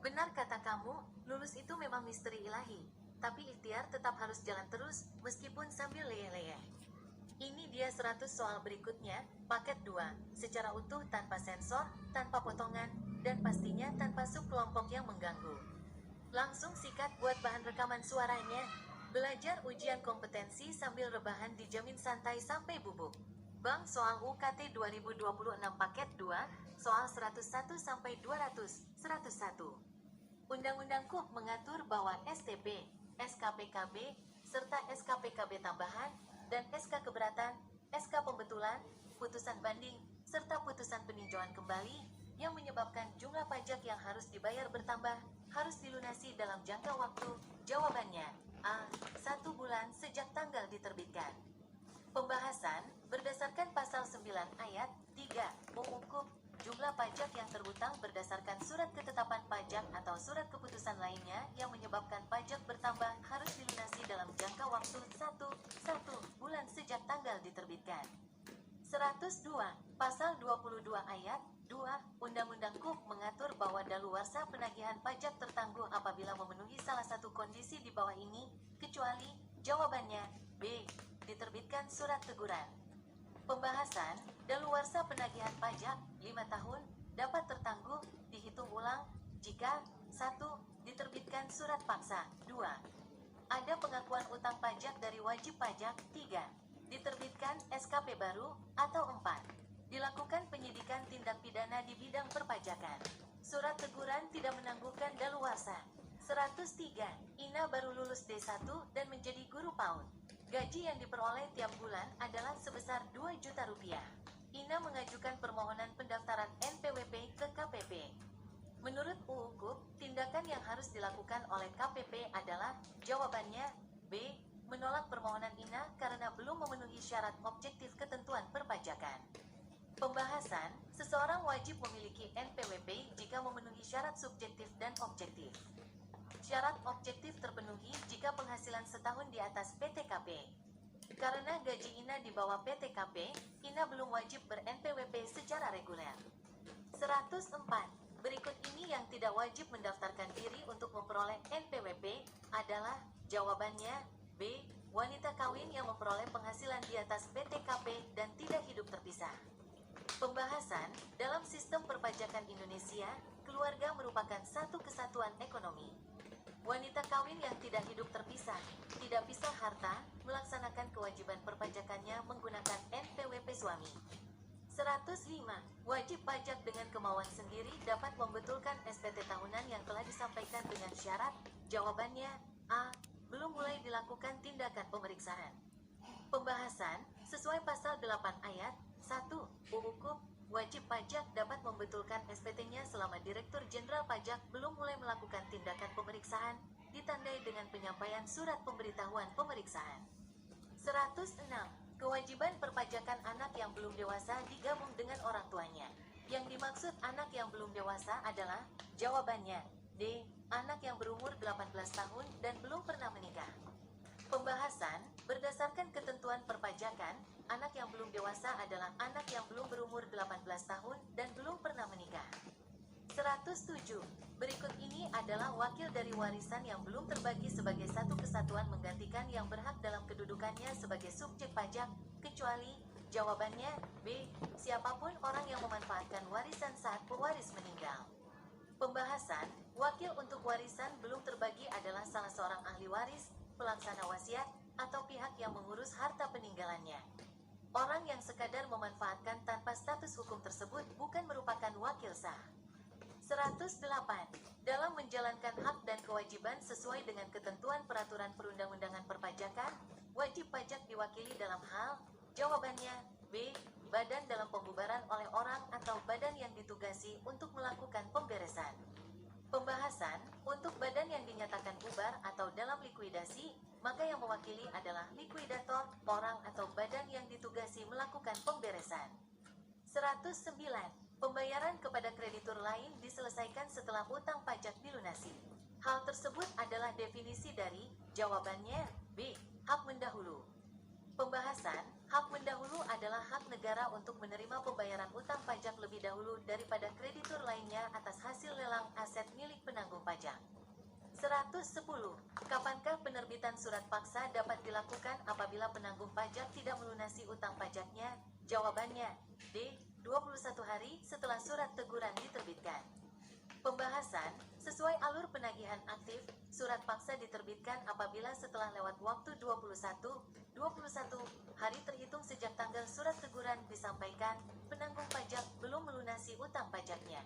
Benar kata kamu, lulus itu memang misteri ilahi. Tapi ikhtiar tetap harus jalan terus, meskipun sambil leyeh-leyeh. Ini dia 100 soal berikutnya, paket 2, secara utuh tanpa sensor, tanpa potongan, dan pastinya tanpa subkelompok yang mengganggu. Langsung sikat buat bahan rekaman suaranya. Belajar ujian kompetensi sambil rebahan dijamin santai sampai bubuk. Bank soal UKT 2026 paket 2, soal 101 sampai 200, 101. Undang-Undang KUP mengatur bahwa STP, SKPKB, serta SKPKB tambahan, dan SK keberatan, SK pembetulan, putusan banding, serta putusan peninjauan kembali, yang menyebabkan jumlah pajak yang harus dibayar bertambah, harus dilunasi dalam jangka waktu. Jawabannya, A. 1 bulan sejak tanggal diterbitkan. Pembahasan, berdasarkan pasal 9 ayat 3 UU KUP, jumlah pajak yang terhutang berdasarkan surat ketetapan pajak atau surat keputusan lainnya yang menyebabkan pajak bertambah harus dilunasi dalam jangka waktu 1 bulan sejak tanggal diterbitkan. 102. Pasal 22 ayat 2 Undang-Undang KUP mengatur bahwa daluarsa penagihan pajak tertangguh apabila memenuhi salah satu kondisi di bawah ini, kecuali, jawabannya, B. Diterbitkan surat teguran. Pembahasan, daluarsa penagihan pajak 5 tahun dapat tertangguh dihitung ulang jika 1. Diterbitkan surat paksa. 2. Ada pengakuan utang pajak dari wajib pajak. 3. Diterbitkan SKP baru. Atau 4. Dilakukan penyidikan tindak pidana di bidang perpajakan. Surat teguran tidak menangguhkan daluarsa. 103. Ina baru lulus D1 dan menjadi guru PAUD. Gaji yang diperoleh tiap bulan adalah sebesar 2 juta rupiah. Ina mengajukan permohonan pendaftaran NPWP ke KPP. Menurut UU KUP, tindakan yang harus dilakukan oleh KPP adalah, jawabannya, B. Menolak permohonan Ina karena belum memenuhi syarat objektif ketentuan perpajakan. Pembahasan, seseorang wajib memiliki NPWP jika memenuhi syarat subjektif dan objektif. Syarat objektif terpenuhi jika penghasilan setahun di atas PTKP. Karena gaji Ina di bawah PTKP, Ina belum wajib ber-NPWP secara reguler. 104. Berikut ini yang tidak wajib mendaftarkan diri untuk memperoleh NPWP adalah, jawabannya, B. Wanita kawin yang memperoleh penghasilan di atas PTKP dan tidak hidup terpisah. Pembahasan, dalam sistem perpajakan Indonesia, keluarga merupakan satu kesatuan ekonomi. Wanita kawin yang tidak hidup terpisah, tidak pisah harta, melaksanakan kewajiban perpajakannya menggunakan NPWP suami. 105. Wajib pajak dengan kemauan sendiri dapat membetulkan SPT tahunan yang telah disampaikan dengan syarat, jawabannya, A. Belum mulai dilakukan tindakan pemeriksaan. Pembahasan, sesuai pasal 8 ayat 1 UU KUP, wajib pajak dapat membetulkan SPT-nya selama Direktur Jenderal Pajak belum mulai melakukan tindakan pemeriksaan, ditandai dengan penyampaian surat pemberitahuan pemeriksaan. 106. Kewajiban perpajakan anak yang belum dewasa digabung dengan orang tuanya. Yang dimaksud anak yang belum dewasa adalah, jawabannya, D. Anak yang berumur 18 tahun dan belum pernah menikah. Pembahasan, berdasarkan ketentuan perpajakan, anak yang belum dewasa adalah anak yang belum berumur 18 tahun dan belum pernah menikah. 107. Berikut ini adalah wakil dari warisan yang belum terbagi sebagai satu kesatuan menggantikan yang berhak dalam kedudukannya sebagai subjek pajak, kecuali, jawabannya, B. Siapapun orang yang memanfaatkan warisan saat pewaris meninggal. Pembahasan, wakil untuk warisan belum terbagi adalah salah seorang ahli waris, pelaksana wasiat, atau pihak yang mengurus harta peninggalannya. Orang yang sekadar memanfaatkan tanpa status hukum tersebut bukan merupakan wakil sah. 108. Dalam menjalankan hak dan kewajiban sesuai dengan ketentuan peraturan perundang-undangan perpajakan, wajib pajak diwakili dalam hal, jawabannya, B. Badan dalam pembubaran oleh orang atau badan yang ditugasi untuk melakukan pemberesan. Pembahasan, untuk badan yang dinyatakan bubar atau dalam likuidasi, maka yang mewakili adalah likuidator, orang atau badan yang ditugasi melakukan pemberesan. 109. Pembayaran kepada kreditur lain diselesaikan setelah utang pajak dilunasi. Hal tersebut adalah definisi dari, jawabannya, B. Hak mendahulu. Pembahasan, hak mendahulu adalah hak negara untuk menerima pembayaran utang pajak lebih dahulu daripada kreditur lainnya atas hasil lelang aset milik penanggung 110. Kapankah penerbitan surat paksa dapat dilakukan apabila penanggung pajak tidak melunasi utang pajaknya? Jawabannya, D. 21 hari setelah surat teguran diterbitkan. Pembahasan, sesuai alur penagihan aktif, surat paksa diterbitkan apabila setelah lewat waktu 21 hari terhitung sejak tanggal surat teguran disampaikan, penanggung pajak belum melunasi utang pajaknya.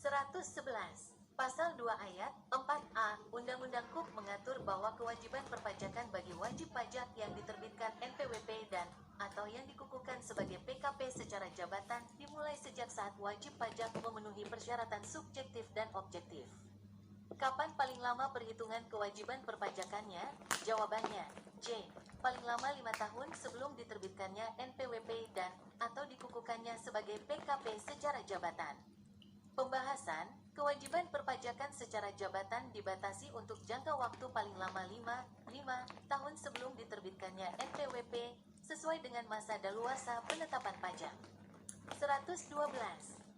111. Pasal 2 ayat 4A Undang-Undang KUP mengatur bahwa kewajiban perpajakan bagi wajib pajak yang diterbitkan NPWP dan atau yang dikukuhkan sebagai PKP secara jabatan dimulai sejak saat wajib pajak memenuhi persyaratan subjektif dan objektif. Kapan paling lama perhitungan kewajiban perpajakannya? Jawabannya, J. Paling lama 5 tahun sebelum diterbitkannya NPWP dan atau dikukuhkannya sebagai PKP secara jabatan. Pembahasan, kewajiban perpajakan secara jabatan dibatasi untuk jangka waktu paling lama 5 tahun sebelum diterbitkannya NPWP sesuai dengan masa daluarsa penetapan pajak. 112.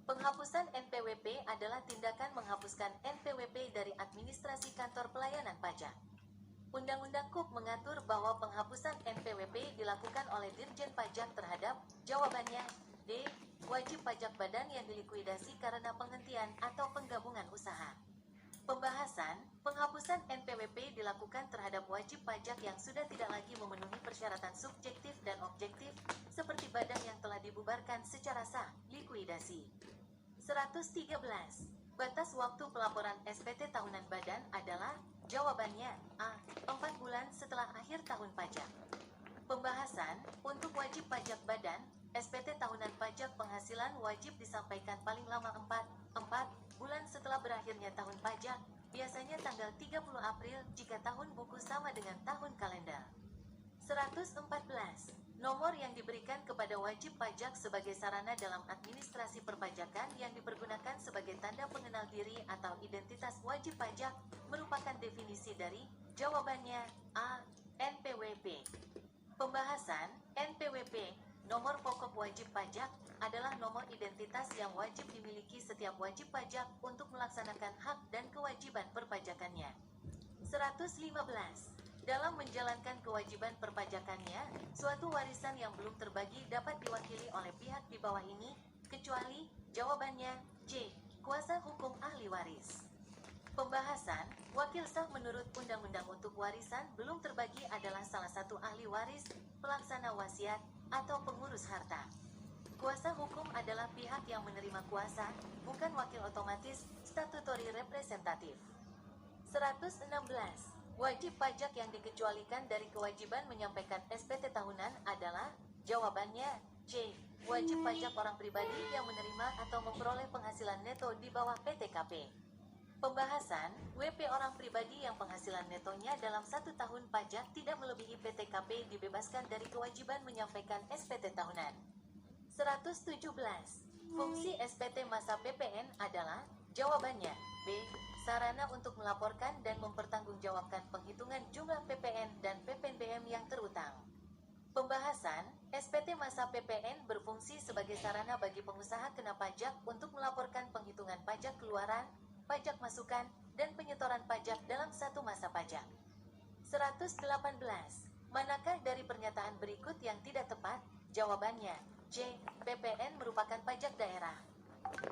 Penghapusan NPWP adalah tindakan menghapuskan NPWP dari administrasi kantor pelayanan pajak. Undang-Undang KUP mengatur bahwa penghapusan NPWP dilakukan oleh Dirjen Pajak terhadap, jawabannya, D. Wajib pajak badan yang dilikuidasi karena penghentian atau penggabungan usaha. Pembahasan, penghapusan NPWP dilakukan terhadap wajib pajak yang sudah tidak lagi memenuhi persyaratan subjektif dan objektif, seperti badan yang telah dibubarkan secara sah, likuidasi. 113. Batas waktu pelaporan SPT tahunan badan adalah, jawabannya, A. 4 bulan setelah akhir tahun pajak. Pembahasan, untuk wajib pajak badan, SPT tahunan pajak penghasilan wajib disampaikan paling lama 4 bulan setelah berakhirnya tahun pajak, biasanya tanggal 30 April jika tahun buku sama dengan tahun kalender. 114. Nomor yang diberikan kepada wajib pajak sebagai sarana dalam administrasi perpajakan yang dipergunakan sebagai tanda pengenal diri atau identitas wajib pajak merupakan definisi dari, jawabannya, A. NPWP. Pembahasan, NPWP, nomor pokok wajib pajak, adalah nomor identitas yang wajib dimiliki setiap wajib pajak untuk melaksanakan hak dan kewajiban perpajakannya. 115. Dalam menjalankan kewajiban perpajakannya, suatu warisan yang belum terbagi dapat diwakili oleh pihak di bawah ini, kecuali, jawabannya, C. Kuasa hukum ahli waris. Pembahasan, wakil sah menurut Undang-Undang untuk warisan belum terbagi adalah salah satu ahli waris, pelaksana wasiat, atau pengurus harta. Kuasa hukum adalah pihak yang menerima kuasa, bukan wakil otomatis, statutory representatif. 116. Wajib pajak yang dikecualikan dari kewajiban menyampaikan SPT tahunan adalah, jawabannya, C. Wajib pajak orang pribadi yang menerima atau memperoleh penghasilan neto di bawah PTKP. Pembahasan, WP orang pribadi yang penghasilan netonya dalam 1 tahun pajak tidak melebihi PTKP dibebaskan dari kewajiban menyampaikan SPT tahunan. 117. Fungsi SPT masa PPN adalah, jawabannya, B. Sarana untuk melaporkan dan mempertanggungjawabkan penghitungan jumlah PPN dan PPNBM yang terutang. Pembahasan, SPT masa PPN berfungsi sebagai sarana bagi pengusaha kena pajak untuk melaporkan penghitungan pajak keluaran, pajak masukan, dan penyetoran pajak dalam satu masa pajak. 118. Manakah dari pernyataan berikut yang tidak tepat? Jawabannya, C. PPN merupakan pajak daerah.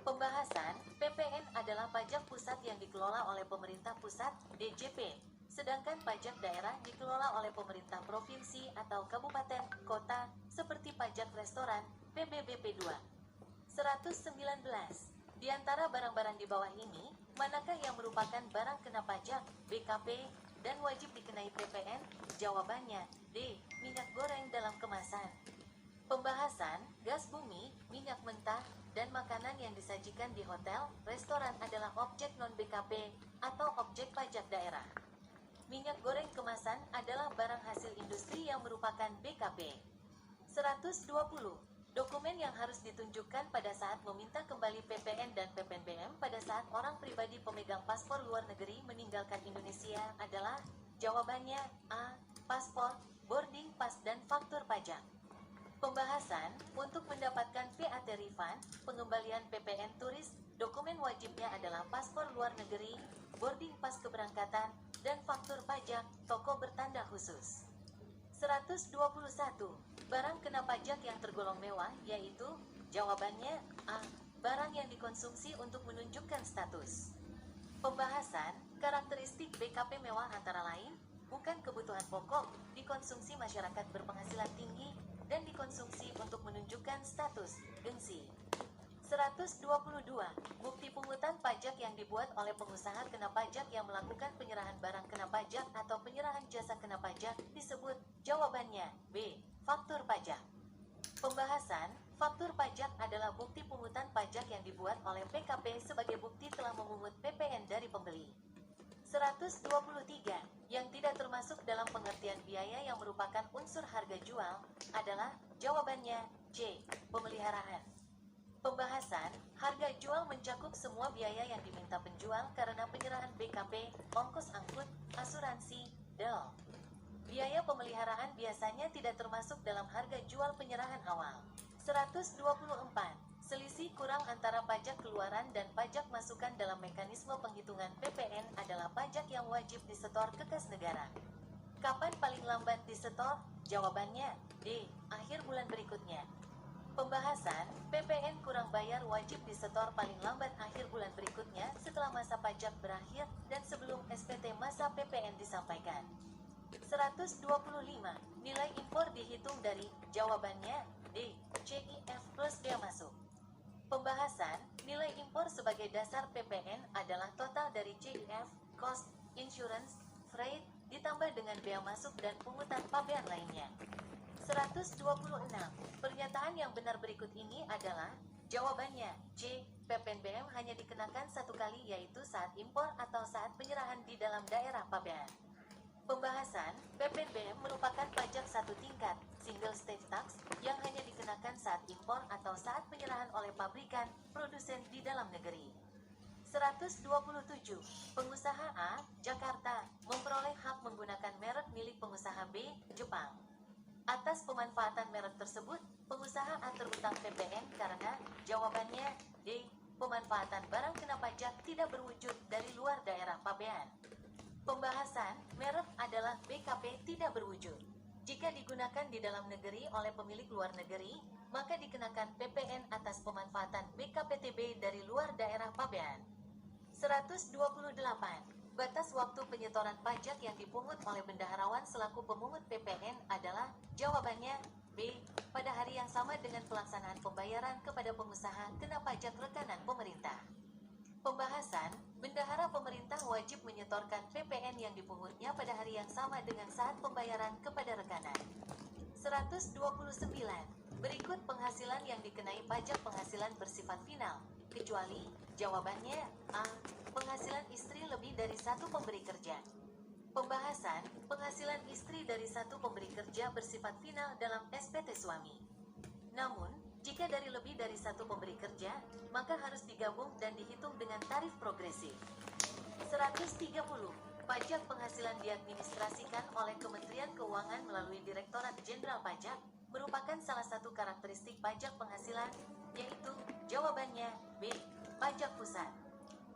Pembahasan, PPN adalah pajak pusat yang dikelola oleh pemerintah pusat, DJP, sedangkan pajak daerah dikelola oleh pemerintah provinsi atau kabupaten, kota, seperti pajak restoran, PBBP 2. 119. Di antara barang-barang di bawah ini, manakah yang merupakan barang kena pajak, BKP, dan wajib dikenai PPN? Jawabannya, D. Minyak goreng dalam kemasan. Pembahasan, gas bumi, minyak mentah, dan makanan yang disajikan di hotel, restoran adalah objek non-BKP atau objek pajak daerah. Minyak goreng kemasan adalah barang hasil industri yang merupakan BKP. 120. Dokumen yang harus ditunjukkan pada saat meminta kembali PPN dan PPNBM pada saat orang pribadi pemegang paspor luar negeri meninggalkan Indonesia adalah, jawabannya, A. Paspor, boarding pass dan faktur pajak. Pembahasan, untuk mendapatkan PAT refund, pengembalian PPN turis, dokumen wajibnya adalah paspor luar negeri, boarding pas keberangkatan, dan faktur pajak toko bertanda khusus. 121. Barang kena pajak yang tergolong mewah yaitu, jawabannya A. Barang yang dikonsumsi untuk menunjukkan status. Pembahasan, karakteristik BKP mewah antara lain, bukan kebutuhan pokok, dikonsumsi masyarakat berpenghasilan tinggi, dan dikonsumsi untuk menunjukkan status, gengsi. 122. Bukti pungutan pajak yang dibuat oleh pengusaha kena pajak yang melakukan penyerahan barang kena pajak atau penyerahan jasa kena pajak disebut, jawabannya B. Faktur pajak. Pembahasan, faktur pajak adalah bukti pungutan pajak yang dibuat oleh PKP sebagai bukti telah memungut PPN dari pembeli. 123. Yang tidak termasuk dalam pengertian biaya yang merupakan unsur harga jual adalah, jawabannya C. Pemeliharaan. Pembahasan, harga jual mencakup semua biaya yang diminta penjual karena penyerahan BKP, ongkos angkut, asuransi, DL. Biaya pemeliharaan biasanya tidak termasuk dalam harga jual penyerahan awal. 124. Selisih kurang antara pajak keluaran dan pajak masukan dalam mekanisme penghitungan PPN adalah pajak yang wajib disetor ke kas negara. Kapan paling lambat disetor? Jawabannya D. Akhir bulan berikutnya. Pembahasan, PPN kurang bayar wajib disetor paling lambat akhir bulan berikutnya setelah masa pajak berakhir dan sebelum SPT masa PPN disampaikan. 125. Nilai impor dihitung dari, jawabannya D. CIF plus bea masuk. Pembahasan, nilai impor sebagai dasar PPN adalah total dari CIF, cost, insurance, freight, ditambah dengan bea masuk dan pungutan pabean lainnya. 126. Pernyataan yang benar berikut ini adalah, jawabannya C. PPNBM hanya dikenakan satu kali yaitu saat impor atau saat penyerahan di dalam daerah pabean. Pembahasan, PPNBM merupakan pajak satu tingkat, single stage tax, yang hanya dikenakan saat impor atau saat penyerahan oleh pabrikan, produsen di dalam negeri. 127. Pengusaha A, Jakarta, memperoleh hak menggunakan merek milik pengusaha B, Jepang. Atas pemanfaatan merek tersebut, pengusaha A terutang PPN karena, jawabannya D. Pemanfaatan barang kena pajak tidak berwujud dari luar daerah pabean. Pembahasan, merek adalah BKP tidak berwujud. Jika digunakan di dalam negeri oleh pemilik luar negeri, maka dikenakan PPN atas pemanfaatan BKPTB dari luar daerah pabean. 128. Batas waktu penyetoran pajak yang dipungut oleh bendaharawan selaku pemungut PPN adalah, jawabannya B. Pada hari yang sama dengan pelaksanaan pembayaran kepada pengusaha kena pajak rekanan pemerintah. Pembahasan, bendahara pemerintah wajib menyetorkan PPN yang dipungutnya pada hari yang sama dengan saat pembayaran kepada rekanan. 129. Berikut penghasilan yang dikenai pajak penghasilan bersifat final, kecuali, jawabannya A. Penghasilan istri lebih dari satu pemberi kerja. Pembahasan, penghasilan istri dari satu pemberi kerja bersifat final dalam SPT suami. Namun, jika dari lebih dari satu pemberi kerja, maka harus digabung dan dihitung dengan tarif progresif. 130. Pajak penghasilan diadministrasikan oleh Kementerian Keuangan melalui Direktorat Jenderal Pajak, merupakan salah satu karakteristik pajak penghasilan, yaitu, jawabannya B. Pajak pusat.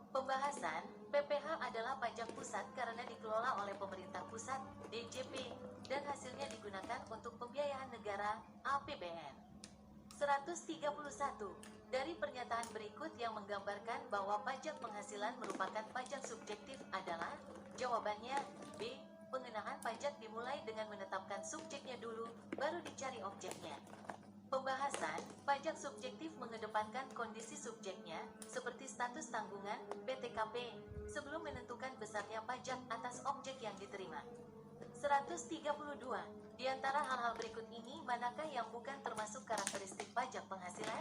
Pembahasan, PPH adalah pajak pusat karena dikelola oleh pemerintah pusat, DJP, dan hasilnya digunakan untuk pembiayaan negara, APBN. 131. Dari pernyataan berikut yang menggambarkan bahwa pajak penghasilan merupakan pajak subjektif adalah, jawabannya B. Pengenaan pajak dimulai dengan menetapkan subjeknya dulu, baru dicari objeknya. Pembahasan, pajak subjektif mengedepankan kondisi subjeknya, seperti status tanggungan, PTKP, sebelum menentukan besarnya pajak atas objek yang diterima. 132. Di antara hal-hal berikut ini, manakah yang bukan termasuk karakteristik pajak penghasilan?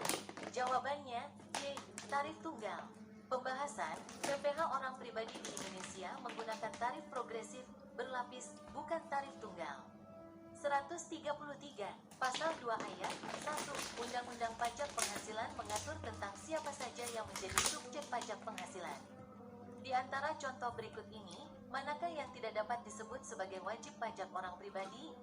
Jawabannya, Y. Tarif tunggal. Pembahasan, PPH orang pribadi di Indonesia menggunakan tarif progresif, berlapis, bukan tarif tunggal. 133. Pasal 2 ayat 1 Undang-Undang Pajak Penghasilan mengatur tentang siapa saja yang menjadi subjek pajak penghasilan. Di antara contoh berikut ini, manakah yang tidak dapat disebut sebagai wajib pajak orang pribadi?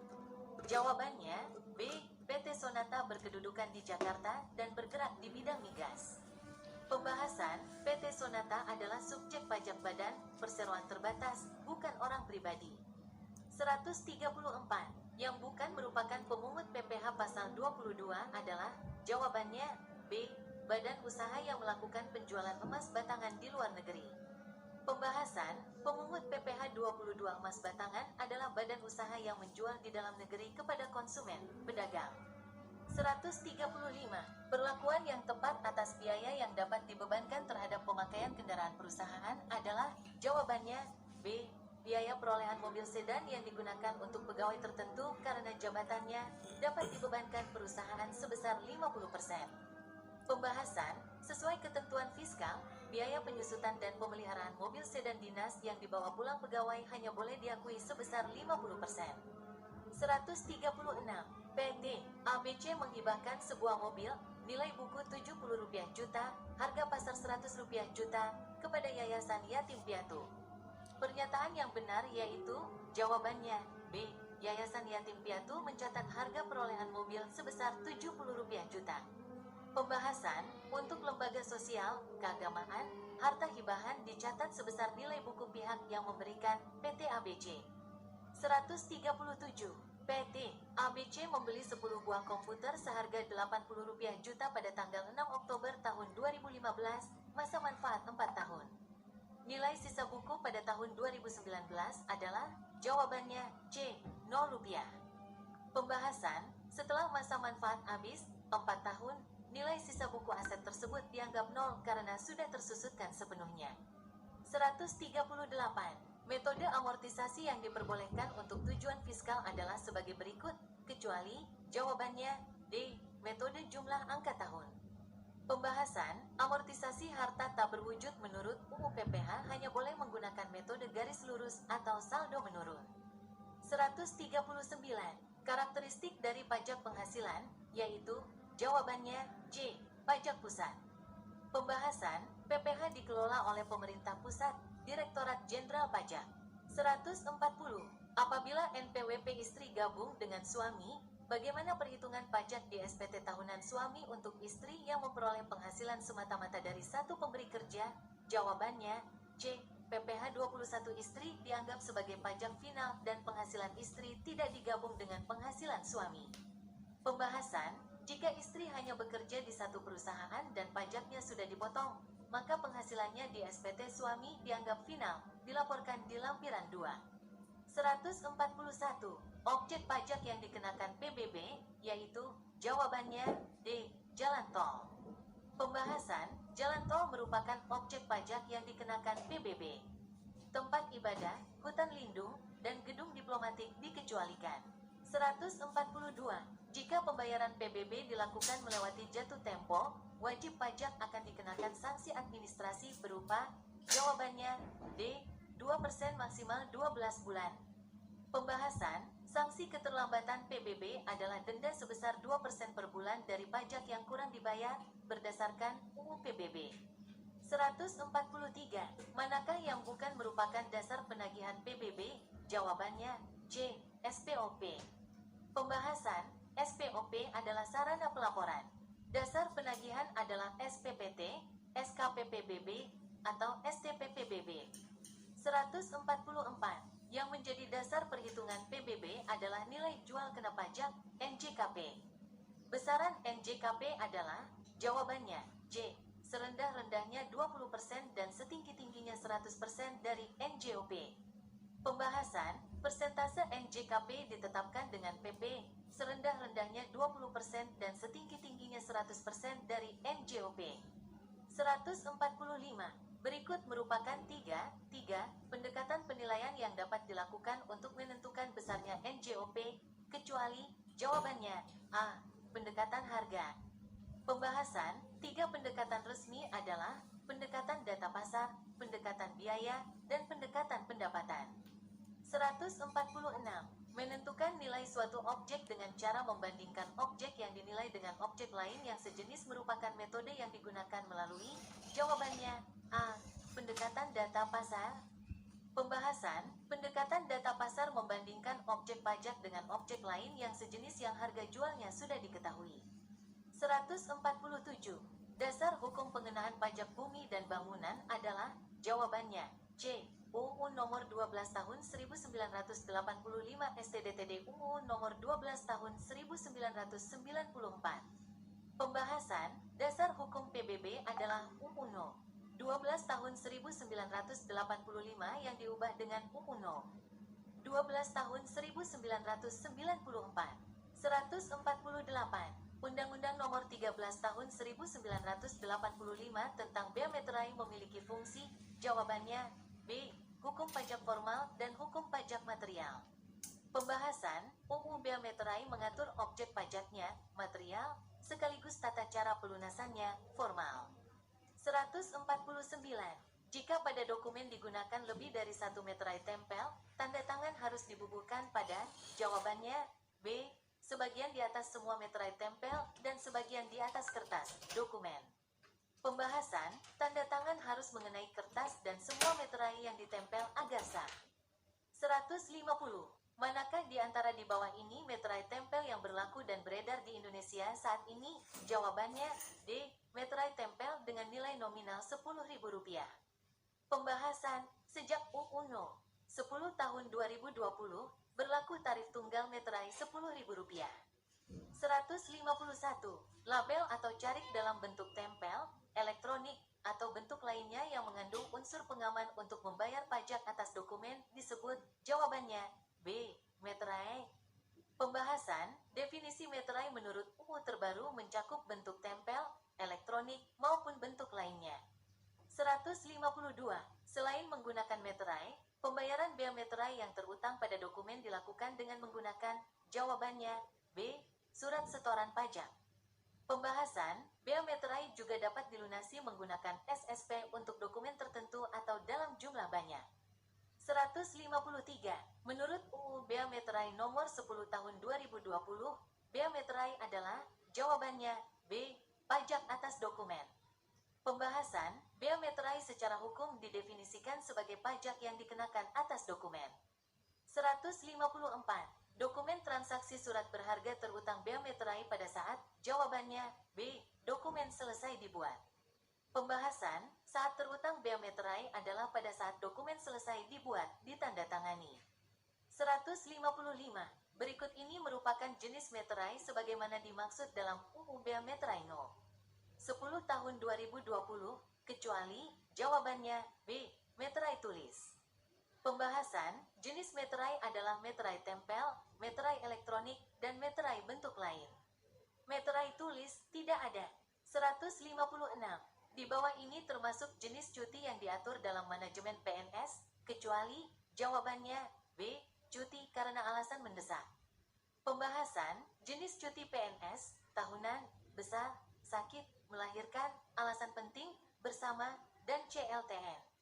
Jawabannya, B. PT Sonata berkedudukan di Jakarta dan bergerak di bidang migas. Pembahasan, PT Sonata adalah subjek pajak badan perseroan terbatas, bukan orang pribadi. 134. Yang bukan merupakan pemungut PPh pasal 22 adalah, jawabannya, B. Badan usaha yang melakukan penjualan emas batangan di luar negeri. Pembahasan, pemungut PPh 22 emas batangan adalah badan usaha yang menjual di dalam negeri kepada konsumen, pedagang. 135. Perlakuan yang tepat atas biaya yang dapat dibebankan terhadap pemakaian kendaraan perusahaan adalah, jawabannya, B. Biaya perolehan mobil sedan yang digunakan untuk pegawai tertentu karena jabatannya dapat dibebankan perusahaan sebesar 50%. Pembahasan, sesuai ketentuan fiskal, biaya penyusutan dan pemeliharaan mobil sedan dinas yang dibawa pulang pegawai hanya boleh diakui sebesar 50%. 136. PT ABC menghibahkan sebuah mobil nilai buku Rp70 juta, harga pasar Rp100 juta, kepada Yayasan Yatim Piatu. Pernyataan yang benar yaitu, jawabannya, B. Yayasan Yatim Piatu mencatat harga perolehan mobil sebesar Rp70 juta. Pembahasan, untuk lembaga sosial, keagamaan, harta hibahan dicatat sebesar nilai buku pihak yang memberikan, PT ABC. 137. PT ABC membeli 10 buah komputer seharga Rp80 juta pada tanggal 6 Oktober tahun 2015, masa manfaat 4 tahun. Nilai sisa buku pada tahun 2019 adalah, jawabannya, C. Rp0. Pembahasan, setelah masa manfaat habis, 4 tahun, nilai sisa buku aset tersebut dianggap nol karena sudah tersusutkan sepenuhnya. 138. Metode amortisasi yang diperbolehkan untuk tujuan fiskal adalah sebagai berikut, kecuali, jawabannya, D. Metode jumlah angka tahun. Pembahasan, amortisasi harta tak berwujud menurut UU PPh hanya boleh menggunakan metode garis lurus atau saldo menurun. 139. Karakteristik dari pajak penghasilan, yaitu, jawabannya, J. Pajak pusat. Pembahasan, PPh dikelola oleh pemerintah pusat, Direktorat Jenderal Pajak. 140. Apabila NPWP istri gabung dengan suami, bagaimana perhitungan pajak di SPT tahunan suami untuk istri yang memperoleh penghasilan semata-mata dari satu pemberi kerja? Jawabannya, C. PPh 21 istri dianggap sebagai pajak final dan penghasilan istri tidak digabung dengan penghasilan suami. Pembahasan, jika istri hanya bekerja di satu perusahaan dan pajaknya sudah dipotong, maka penghasilannya di SPT suami dianggap final, dilaporkan di lampiran 2. 141. Objek pajak yang dikenakan PBB, yaitu, jawabannya, D. Jalan tol. Pembahasan, jalan tol merupakan objek pajak yang dikenakan PBB. Tempat ibadah, hutan lindung, dan gedung diplomatik dikecualikan. 142. Jika pembayaran PBB dilakukan melewati jatuh tempo, wajib pajak akan dikenakan sanksi administrasi berupa, jawabannya, D. 2% maksimal 12 bulan. Pembahasan, sanksi keterlambatan PBB adalah denda sebesar 2% per bulan dari pajak yang kurang dibayar, berdasarkan UU PBB. 143. Manakah yang bukan merupakan dasar penagihan PBB? Jawabannya, C. SPOP. Pembahasan, SPOP adalah sarana pelaporan. Dasar penagihan adalah SPPT, SKPPBB, atau STPPBB. 144. Yang menjadi dasar perhitungan PBB adalah nilai jual kena pajak, NJKP. Besaran NJKP adalah, jawabannya, J. Serendah-rendahnya 20% dan setinggi-tingginya 100% dari NJOP. Pembahasan, persentase NJKP ditetapkan dengan PP, serendah-rendahnya 20% dan setinggi-tingginya 100% dari NJOP. 145. Berikut merupakan tiga pendekatan penilaian yang dapat dilakukan untuk menentukan besarnya NJOP, kecuali, jawabannya, A. Pendekatan harga. Pembahasan, 3 pendekatan resmi adalah, pendekatan data pasar, pendekatan biaya, dan pendekatan pendapatan. 146. Menentukan nilai suatu objek dengan cara membandingkan objek yang dinilai dengan objek lain yang sejenis merupakan metode yang digunakan melalui, jawabannya, A. Pendekatan data pasar. Pembahasan, pendekatan data pasar membandingkan objek pajak dengan objek lain yang sejenis yang harga jualnya sudah diketahui. 147. Dasar hukum pengenaan pajak bumi dan bangunan adalah, jawabannya, C. UU nomor 12 tahun 1985 STDTD UU nomor 12 tahun 1994. Pembahasan, dasar hukum PBB adalah UU No. 12 tahun 1985 yang diubah dengan UU No. 12 tahun 1994. 148. Undang-Undang Nomor 13 Tahun 1985 tentang Bea Meterai memiliki fungsi, jawabannya, B. Hukum pajak formal dan hukum pajak material. Pembahasan, UU Bea Meterai mengatur objek pajaknya, material, sekaligus tata cara pelunasannya, formal. 149. Jika pada dokumen digunakan lebih dari satu meterai tempel, tanda tangan harus dibubuhkan pada, jawabannya, B. Sebagian di atas semua meterai tempel dan sebagian di atas kertas, dokumen. Pembahasan, tanda tangan harus mengenai kertas dan semua meterai yang ditempel agar sah. 150. Manakah di antara di bawah ini meterai tempel yang berlaku dan beredar di Indonesia saat ini? Jawabannya, D. Meterai tempel dengan nilai nominal Rp10.000. Pembahasan, sejak UU No. 10 tahun 2020, berlaku tarif tunggal meterai Rp10.000. 151. Label atau carik dalam bentuk tempel, elektronik, atau bentuk lainnya yang mengandung unsur pengaman untuk membayar pajak atas dokumen disebut, jawabannya, B. Meterai. Pembahasan, definisi meterai menurut UU terbaru mencakup bentuk tempel, elektronik, maupun bentuk lainnya. 152. Selain menggunakan meterai, pembayaran bea meterai yang terutang pada dokumen dilakukan dengan menggunakan, jawabannya, B. Surat setoran pajak. Pembahasan, bea meterai juga dapat dilunasi menggunakan SSP untuk dokumen tertentu atau dalam jumlah banyak. 153. Menurut UU Bea Meterai Nomor 10 Tahun 2020, bea meterai adalah, jawabannya, B. Pajak atas dokumen. Pembahasan, bea meterai secara hukum didefinisikan sebagai pajak yang dikenakan atas dokumen. 154. Dokumen transaksi surat berharga terutang bea meterai pada saat, jawabannya, B. Dokumen selesai dibuat. Pembahasan, saat terutang bea meterai adalah pada saat dokumen selesai dibuat, ditandatangani. 155. Berikut ini merupakan jenis meterai sebagaimana dimaksud dalam UU Bea Meterai No. 10 tahun 2020, kecuali, jawabannya, B. Meterai tulis. Pembahasan, jenis meterai adalah meterai tempel, meterai elektronik, dan meterai bentuk lain. Meterai tulis tidak ada. 156. Di bawah ini termasuk jenis cuti yang diatur dalam manajemen PNS, kecuali, jawabannya, B. Cuti karena alasan mendesak. Pembahasan, jenis cuti PNS, tahunan, besar, sakit, melahirkan, alasan penting, bersama, dan CLTN.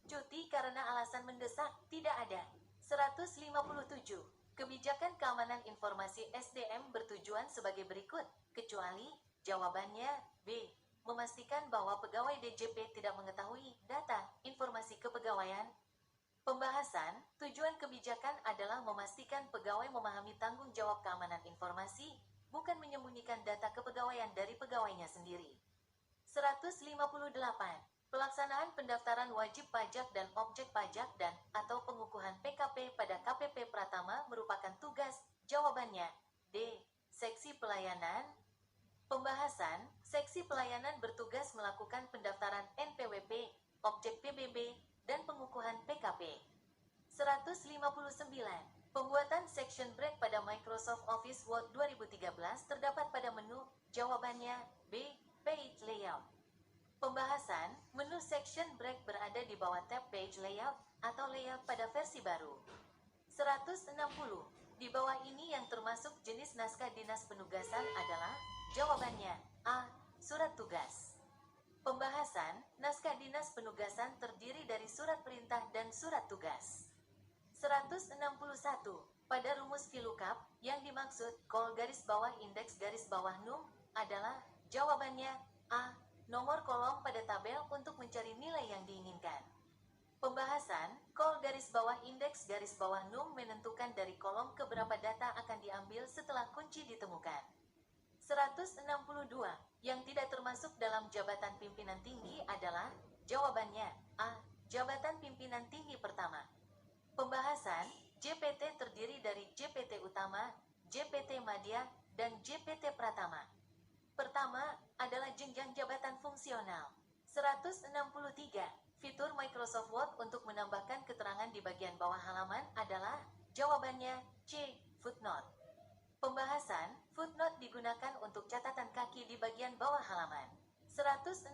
Cuti karena alasan mendesak tidak ada. 157. Kebijakan keamanan informasi SDM bertujuan sebagai berikut, kecuali, jawabannya, B. Memastikan bahwa pegawai DJP tidak mengetahui data, informasi kepegawaian. Pembahasan, tujuan kebijakan adalah memastikan pegawai memahami tanggung jawab keamanan informasi, bukan menyembunyikan data kepegawaian dari pegawainya sendiri. 158. Pelaksanaan pendaftaran wajib pajak dan objek pajak dan atau pengukuhan PKP pada KPP Pratama merupakan tugas, jawabannya, D. Seksi pelayanan. Pembahasan, seksi pelayanan bertugas melakukan pendaftaran NPWP, objek PBB, dan pengukuhan PKP. 159. Pembuatan section break pada Microsoft Office Word 2013 terdapat pada menu, jawabannya, B. Page layout. Pembahasan, menu section break berada di bawah tab page layout atau layout pada versi baru. 160. Di bawah ini yang termasuk jenis naskah dinas penugasan adalah, jawabannya, A. Surat tugas. Pembahasan, naskah dinas penugasan terdiri dari surat perintah dan surat tugas. 161. Pada rumus VLOOKUP, yang dimaksud call garis bawah indeks garis bawah num adalah, jawabannya, A. Nomor kolom pada tabel untuk mencari nilai yang diinginkan. Pembahasan, call garis bawah indeks garis bawah num menentukan dari kolom keberapa data akan diambil setelah kunci ditemukan. 162. Yang tidak termasuk dalam jabatan pimpinan tinggi adalah, jawabannya, A. Jabatan pimpinan tinggi pertama. Pembahasan, JPT terdiri dari JPT Utama, JPT Madya, dan JPT Pratama. Pertama, adalah jenjang jabatan fungsional. 163. Fitur Microsoft Word untuk menambahkan keterangan di bagian bawah halaman adalah, jawabannya, C. Footnote. Pembahasan, footnote digunakan untuk catatan kaki di bagian bawah halaman. 164.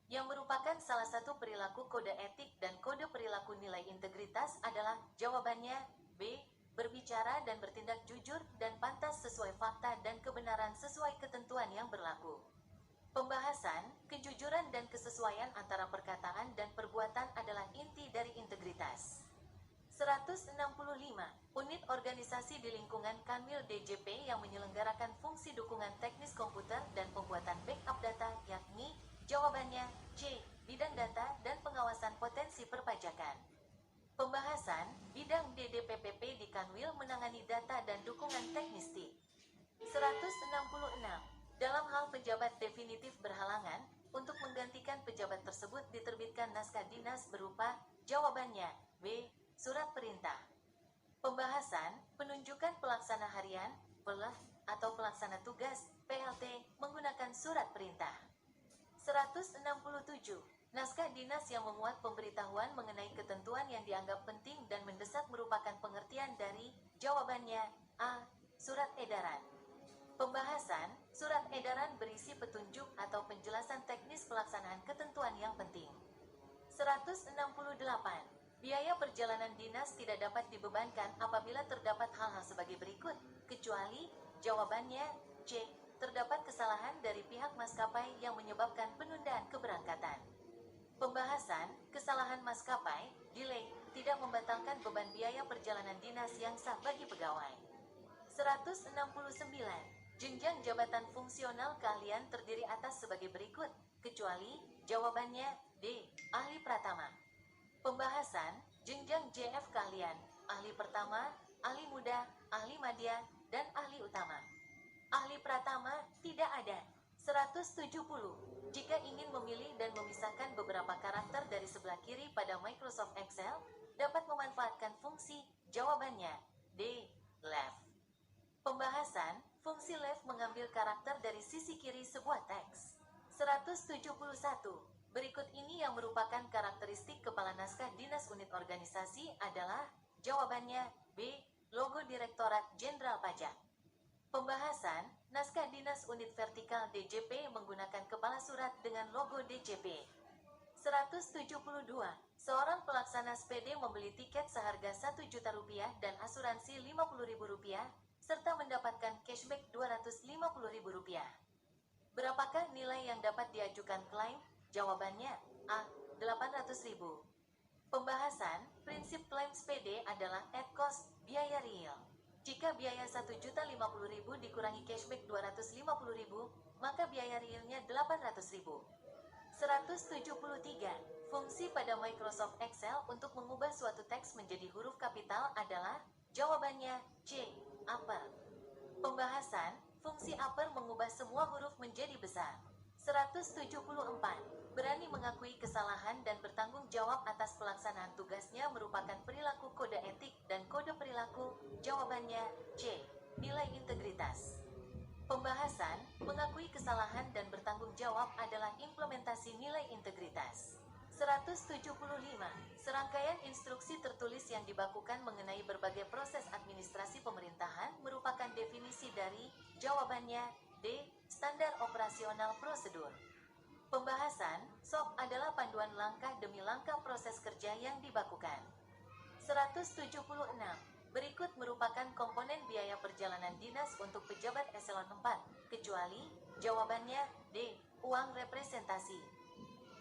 Yang merupakan salah satu perilaku kode etik dan kode perilaku nilai integritas adalah, jawabannya, B. Berbicara dan bertindak jujur dan pantas sesuai fakta dan kebenaran sesuai ketentuan yang berlaku. Pembahasan, kejujuran dan kesesuaian antara perkataan dan perbuatan adalah inti dari integritas. 165. Unit organisasi di lingkungan Kanwil DJP yang menyelenggarakan fungsi dukungan teknis komputer dan pembuatan backup data, yakni, jawabannya, C. Bidang data dan pengawasan potensi perpajakan. Pembahasan, bidang DDPPP di Kanwil menangani data dan dukungan teknis TIK. 166. Dalam hal pejabat definitif berhalangan, untuk menggantikan pejabat tersebut diterbitkan naskah dinas berupa, jawabannya, B. Surat perintah. Pembahasan, penunjukan pelaksana harian, PLH, atau pelaksana tugas, PLT, menggunakan surat perintah. 167. Naskah dinas yang memuat pemberitahuan mengenai ketentuan yang dianggap penting dan mendesak merupakan pengertian dari, jawabannya, A. Surat edaran. Pembahasan, surat edaran berisi petunjuk atau penjelasan teknis pelaksanaan ketentuan yang penting. 168. Biaya perjalanan dinas tidak dapat dibebankan apabila terdapat hal-hal sebagai berikut, kecuali, jawabannya, C. Terdapat kesalahan dari pihak maskapai yang menyebabkan penundaan keberangkatan. Pembahasan, kesalahan maskapai, delay, tidak membatalkan beban biaya perjalanan dinas yang sah bagi pegawai. 169. Jenjang jabatan fungsional keahlian terdiri atas sebagai berikut, kecuali, jawabannya, D. Ahli Pratama. Pembahasan, jenjang JF keahlian, ahli pertama, ahli muda, ahli madya, dan ahli utama. Ahli Pratama, tidak ada. 170. Jika ingin memilih dan memisahkan beberapa karakter dari sebelah kiri pada Microsoft Excel, dapat memanfaatkan fungsi, jawabannya, D. Left. Pembahasan, fungsi left mengambil karakter dari sisi kiri sebuah teks. 171. Berikut ini yang merupakan karakteristik kepala naskah dinas unit organisasi adalah, jawabannya, B. Logo Direktorat Jenderal Pajak. Pembahasan, naskah dinas unit vertikal DJP menggunakan kepala surat dengan logo DJP. 172. Seorang pelaksana SPD membeli tiket seharga Rp1.000.000 dan asuransi Rp50.000, serta mendapatkan cashback Rp250.000. Berapakah nilai yang dapat diajukan klaim? Jawabannya, A. 800.000. Pembahasan, prinsip klaim SPD adalah at cost, biaya real. Jika biaya Rp1.050.000 dikurangi cashback Rp250.000, maka biaya realnya Rp800.000. 173. Fungsi pada Microsoft Excel untuk mengubah suatu teks menjadi huruf kapital adalah, jawabannya, C. Upper. Pembahasan, fungsi upper mengubah semua huruf menjadi besar. 174. Berani mengakui kesalahan dan bertanggung jawab atas pelaksanaan tugasnya merupakan perilaku kode etik dan kode perilaku, jawabannya, C. Nilai integritas. Pembahasan, mengakui kesalahan dan bertanggung jawab adalah implementasi nilai integritas. 175. Serangkaian instruksi tertulis yang dibakukan mengenai berbagai proses administrasi pemerintahan merupakan definisi dari, jawabannya, D. Standar operasional prosedur. Pembahasan, SOP adalah panduan langkah demi langkah proses kerja yang dibakukan. 176. Berikut merupakan komponen biaya perjalanan dinas untuk pejabat eselon 4, kecuali, jawabannya, D. Uang representasi.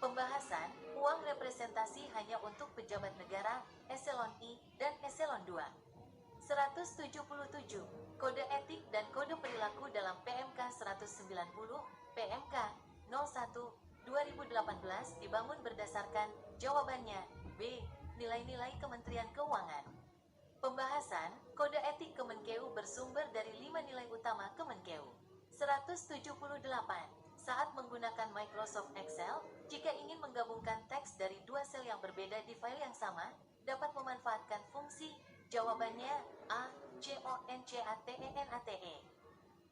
Pembahasan, uang representasi hanya untuk pejabat negara, eselon I, dan eselon 2. 177. Kode etik dan kode perilaku dalam PMK 190, PMK 01/2018 dibangun berdasarkan, jawabannya, B. Nilai-nilai Kementerian Keuangan. Pembahasan, kode etik Kemenkeu bersumber dari 5 nilai utama Kemenkeu. 178. Saat menggunakan Microsoft Excel, jika ingin menggabungkan teks dari dua sel yang berbeda di file yang sama, dapat memanfaatkan fungsi jawabannya A, CONCATENATE.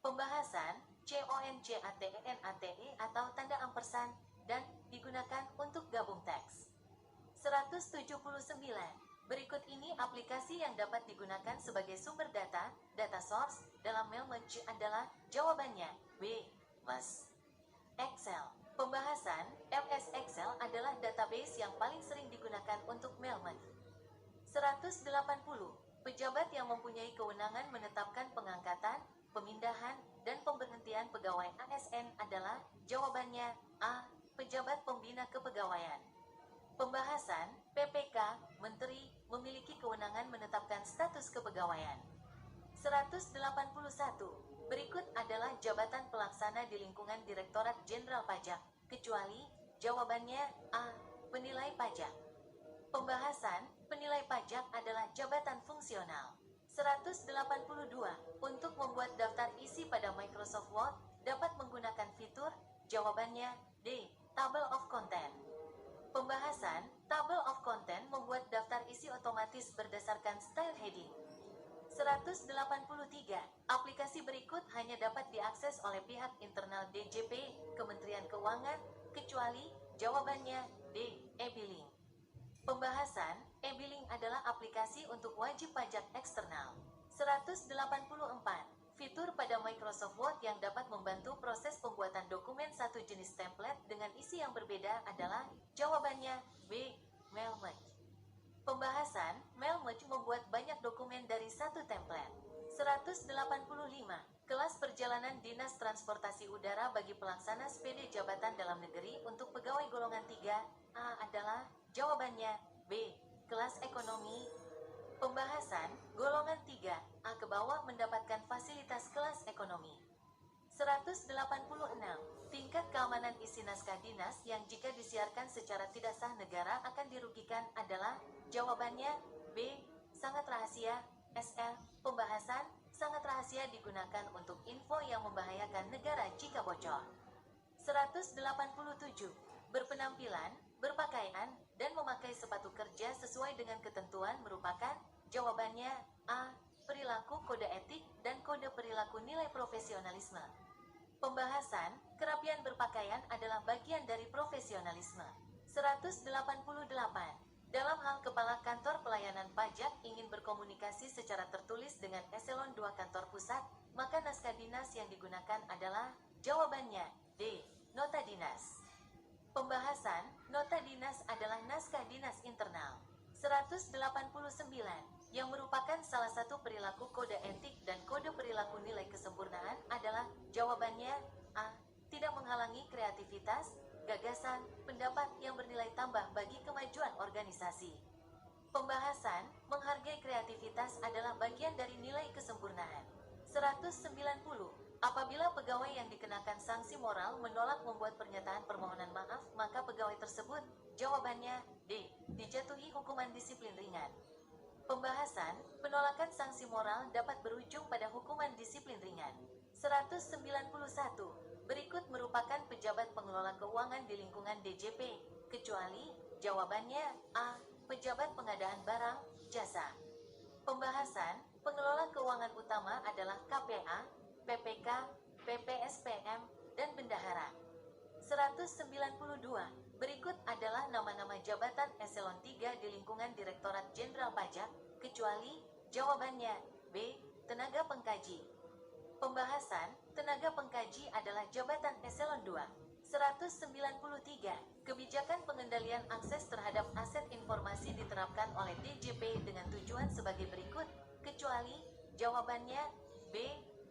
Pembahasan CONCATENATE atau tanda ampersand dan digunakan untuk gabung teks. 179. Berikut ini aplikasi yang dapat digunakan sebagai sumber data source dalam Mailmerge adalah jawabannya B. MS Excel. Pembahasan MS Excel adalah database yang paling sering digunakan untuk Mailmerge. 180. Pejabat yang mempunyai kewenangan menetapkan pengangkatan, pemindahan, dan pemberhentian pegawai ASN adalah jawabannya A. Pejabat pembina kepegawaian. Pembahasan PPK, Menteri, memiliki kewenangan menetapkan status kepegawaian. 181. Berikut adalah jabatan pelaksana di lingkungan Direktorat Jenderal Pajak, kecuali jawabannya A. Penilai pajak. Pembahasan penilai pajak adalah jabatan fungsional. 182. Untuk membuat daftar isi pada Microsoft Word, dapat menggunakan fitur jawabannya D. Table of Content. Pembahasan Table of Content membuat daftar isi otomatis berdasarkan style heading. 183. Aplikasi berikut hanya dapat diakses oleh pihak internal DJP, Kementerian Keuangan, kecuali jawabannya D. E-billing. Pembahasan e-billing adalah aplikasi untuk wajib pajak eksternal. 184. Fitur pada Microsoft Word yang dapat membantu proses pembuatan dokumen satu jenis template dengan isi yang berbeda adalah jawabannya B. Mailmerge. Pembahasan Mailmerge membuat banyak dokumen dari satu template. 185. Kelas perjalanan Dinas Transportasi Udara bagi pelaksana sepede jabatan dalam negeri untuk pegawai golongan 3A adalah jawabannya B. Kelas ekonomi. Pembahasan golongan 3A ke bawah mendapatkan fasilitas kelas ekonomi. 186. Tingkat keamanan isi naskah dinas yang jika disiarkan secara tidak sah negara akan dirugikan adalah jawabannya B. Sangat rahasia. SL. Pembahasan sangat rahasia digunakan untuk info yang membahayakan negara jika bocor. 187. Berpenampilan, berpakaian, dan memakai sepatu kerja sesuai dengan ketentuan merupakan jawabannya A. Perilaku kode etik dan kode perilaku nilai profesionalisme. Pembahasan kerapian berpakaian adalah bagian dari profesionalisme. 188. Dalam hal kepala kantor pelayanan pajak ingin berkomunikasi secara tertulis dengan eselon 2 kantor pusat, maka naskah dinas yang digunakan adalah jawabannya D. Nota dinas. Pembahasan nota dinas adalah naskah dinas internal. 189. Yang merupakan salah satu perilaku kode etik dan kode perilaku nilai kesempurnaan adalah jawabannya A. Tidak menghalangi kreativitas, gagasan, pendapat yang bernilai tambah bagi kemajuan organisasi. Pembahasan menghargai kreativitas adalah bagian dari nilai kesempurnaan. 190. Apabila pegawai yang dikenakan sanksi moral menolak membuat pernyataan permohonan maaf, maka pegawai tersebut jawabannya D. Dijatuhi hukuman disiplin ringan. Pembahasan penolakan sanksi moral dapat berujung pada hukuman disiplin ringan. 191. Berikut merupakan pejabat pengelola keuangan di lingkungan DJP, kecuali jawabannya A. Pejabat pengadaan barang, jasa. Pembahasan pengelola keuangan utama adalah KPA, PPK, PPSPM, dan bendahara. 192. Berikut adalah nama-nama jabatan eselon 3 di lingkungan Direktorat Jenderal Pajak, kecuali jawabannya B. Tenaga pengkaji. Pembahasan tenaga pengkaji adalah jabatan eselon 2. 193. Kebijakan pengendalian akses terhadap aset informasi diterapkan oleh DJP dengan tujuan sebagai berikut, kecuali jawabannya B.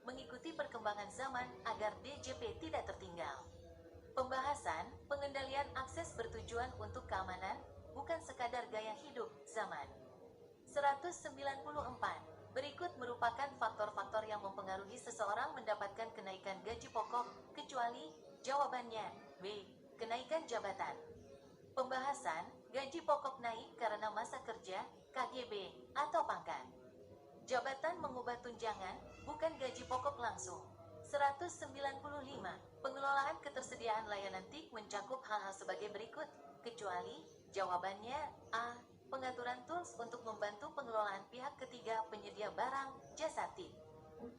Mengikuti perkembangan zaman agar DJP tidak tertinggal. Pembahasan pengendalian akses bertujuan untuk keamanan, bukan sekadar gaya hidup zaman. 194. Berikut merupakan faktor-faktor yang mempengaruhi seseorang mendapatkan kenaikan gaji pokok, kecuali jawabannya B. Kenaikan jabatan. Pembahasan gaji pokok naik karena masa kerja, KGB, atau pangkat. Jabatan mengubah tunjangan, bukan gaji pokok langsung. 195. Pengelolaan ketersediaan layanan TIK mencakup hal-hal sebagai berikut, kecuali jawabannya A. Pengaturan tools untuk membantu pengelolaan pihak ketiga penyedia barang, jasa TIK.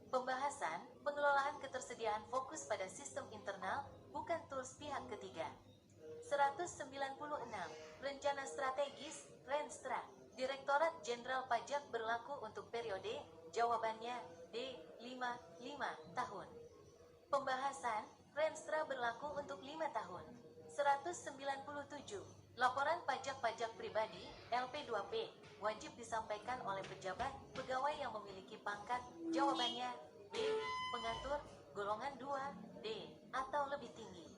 Pembahasan, pengelolaan ketersediaan fokus pada sistem internal, bukan tools pihak ketiga. 196. Rencana strategis, Renstra. Direktorat Jenderal Pajak berlaku untuk periode, jawabannya D. 5 tahun. Pembahasan, Renstra berlaku untuk 5 tahun. 197. Laporan pajak-pajak pribadi, LP2P, wajib disampaikan oleh pejabat, pegawai yang memiliki pangkat, jawabannya B. Pengatur, golongan 2, D, atau lebih tinggi.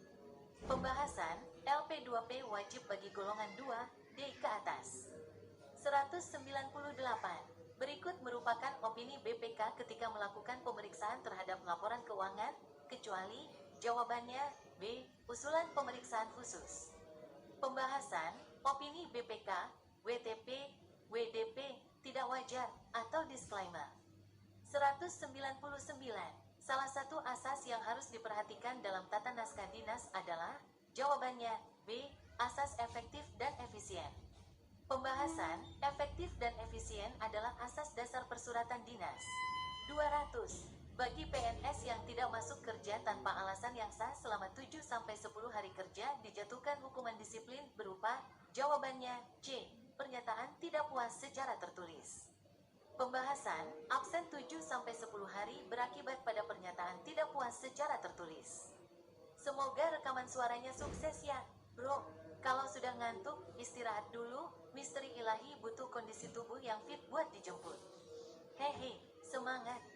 Pembahasan, LP2P wajib bagi golongan 2, D ke atas. 198. Berikut merupakan opini BPK ketika melakukan pemeriksaan terhadap laporan keuangan, kecuali, jawabannya B. Usulan pemeriksaan khusus. Pembahasan, opini BPK, WTP, WDP, tidak wajar, atau disclaimer. 199. Salah satu asas yang harus diperhatikan dalam tata naskah dinas adalah, jawabannya B. Asas efektif dan efisien. Pembahasan, efektif dan efisien adalah asas dasar persuratan dinas. 200. Bagi PNS yang tidak masuk kerja tanpa alasan yang sah selama 7-10 hari kerja dijatuhkan hukuman disiplin berupa, jawabannya C. Pernyataan tidak puas secara tertulis. Pembahasan, absen 7-10 hari berakibat pada pernyataan tidak puas secara tertulis. Semoga rekaman suaranya sukses ya, bro. Kalau sudah ngantuk, istirahat dulu, misteri ilahi butuh kondisi tubuh yang fit buat dijemput. Hehe, semangat!